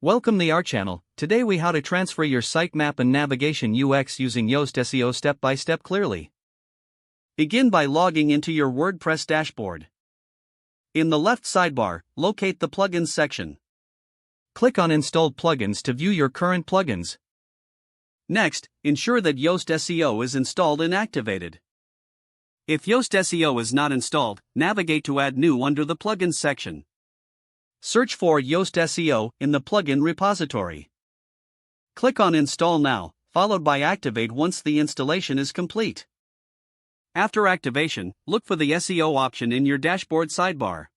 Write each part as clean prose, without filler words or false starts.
Welcome to our channel. Today we how to transfer your sitemap and navigation UX using Yoast SEO step by step clearly. Begin by logging into your WordPress dashboard. In the left sidebar, locate the Plugins section. Click on Installed Plugins to view your current plugins. Next, ensure that Yoast SEO is installed and activated. If Yoast SEO is not installed, navigate to Add New under the Plugins section. Search for Yoast SEO in the plugin repository. Click on Install Now, followed by Activate once the installation is complete. After activation, look for the SEO option in your dashboard sidebar.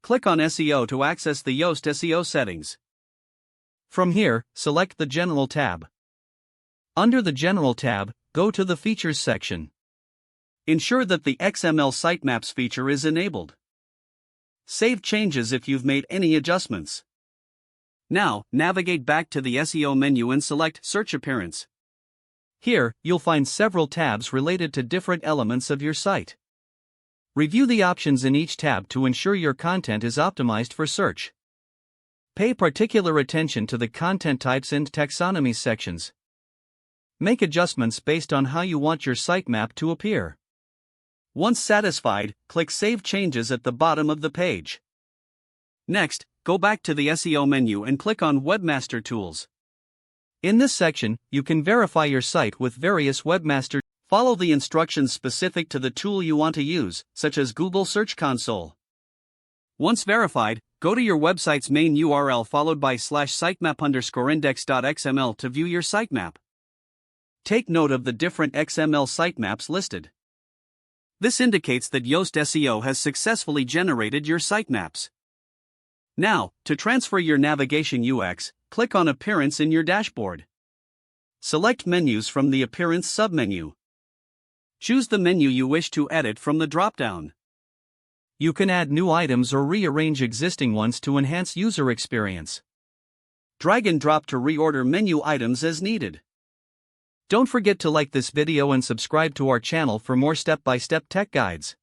Click on SEO to access the Yoast SEO settings. From here, select the General tab. Under the General tab, go to the Features section. Ensure that the XML Sitemaps feature is enabled. Save changes if you've made any adjustments. Now, navigate back to the SEO menu and select Search Appearance. Here, you'll find several tabs related to different elements of your site. Review the options in each tab to ensure your content is optimized for search. Pay particular attention to the content types and taxonomy sections. Make adjustments based on how you want your sitemap to appear. Once satisfied, click Save Changes at the bottom of the page. Next, go back to the SEO menu and click on Webmaster Tools. In this section, you can verify your site with various webmaster. Follow the instructions specific to the tool you want to use, such as Google Search Console. Once verified, go to your website's main URL followed by /sitemap_index.xml to view your sitemap. Take note of the different XML sitemaps listed. This indicates that Yoast SEO has successfully generated your sitemaps. Now, to transfer your navigation UX, click on Appearance in your dashboard. Select Menus from the Appearance submenu. Choose the menu you wish to edit from the drop-down. You can add new items or rearrange existing ones to enhance user experience. Drag and drop to reorder menu items as needed. Don't forget to like this video and subscribe to our channel for more step-by-step tech guides.